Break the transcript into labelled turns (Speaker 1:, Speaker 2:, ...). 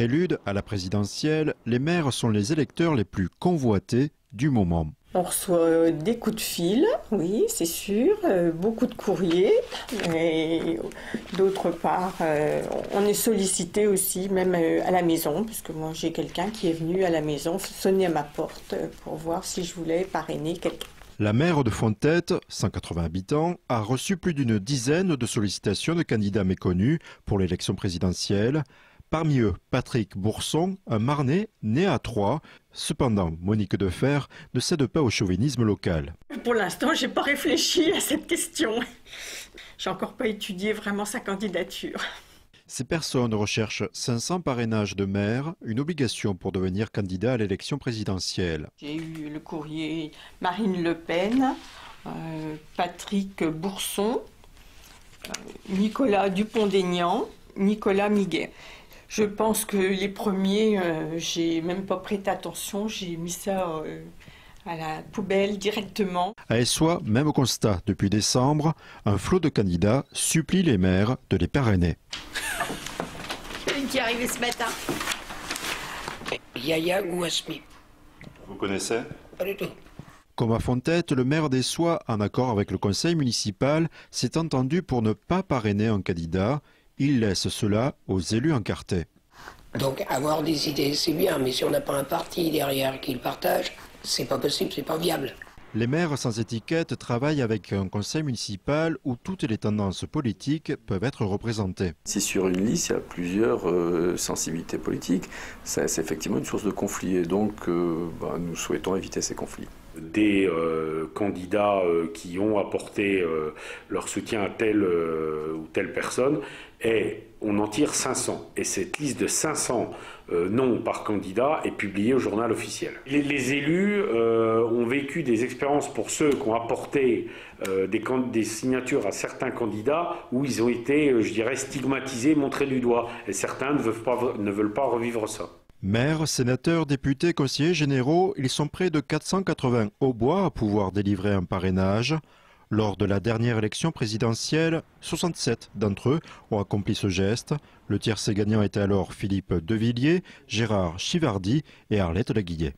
Speaker 1: Prélude à la présidentielle, les maires sont les électeurs les plus convoités du moment.
Speaker 2: On reçoit des coups de fil, oui, c'est sûr, beaucoup de courriers. Et d'autre part, on est sollicité aussi, même à la maison, puisque moi j'ai quelqu'un qui est venu à la maison sonner à ma porte pour voir si je voulais parrainer quelqu'un.
Speaker 1: La maire de Fontette, 180 habitants, a reçu plus d'une dizaine de sollicitations de candidats méconnus pour l'élection présidentielle. Parmi eux, Patrick Bourson, un Marnais né à Troyes. Cependant, Monique Defer ne cède pas au chauvinisme local.
Speaker 2: Pour l'instant, je n'ai pas réfléchi à cette question. J'ai encore pas étudié vraiment sa candidature.
Speaker 1: Ces personnes recherchent 500 parrainages de maires, une obligation pour devenir candidat à l'élection présidentielle.
Speaker 2: J'ai eu le courrier Marine Le Pen, Patrick Bourson, Nicolas Dupont-Aignan, Nicolas Miguet. Je pense que les premiers, j'ai même pas prêté attention, j'ai mis ça à la poubelle directement.
Speaker 1: À Essois, même constat depuis décembre, un flot de candidats supplie les maires de les parrainer.
Speaker 3: Celui qui est arrivé ce matin. Yaya Ouasmi.
Speaker 1: Vous connaissez?
Speaker 3: Pas du tout.
Speaker 1: Comme à Fontette, le maire d'Essois, en accord avec le conseil municipal, s'est entendu pour ne pas parrainer un candidat. Il laisse cela aux élus encartés.
Speaker 3: Donc avoir des idées, c'est bien, mais si on n'a pas un parti derrière qui le partage, c'est pas possible, c'est pas viable.
Speaker 1: Les maires sans étiquette travaillent avec un conseil municipal où toutes les tendances politiques peuvent être représentées.
Speaker 4: Si sur une liste, il y a plusieurs sensibilités politiques, c'est effectivement une source de conflit. Et donc, nous souhaitons éviter ces conflits.
Speaker 5: Des candidats qui ont apporté leur soutien à telle ou telle personne, et on en tire 500. Et cette liste de 500 noms par candidat est publiée au journal officiel. Les élus ont vécu des expériences pour ceux qui ont apporté des signatures à certains candidats où ils ont été, je dirais, stigmatisés, montrés du doigt. Et certains ne veulent pas revivre ça.
Speaker 1: Maires, sénateurs, députés, conseillers généraux, ils sont près de 480 hautbois à pouvoir délivrer un parrainage. Lors de la dernière élection présidentielle, 67 d'entre eux ont accompli ce geste. Le tiercé gagnant était alors Philippe Devilliers, Gérard Chivardi et Arlette Laguillet.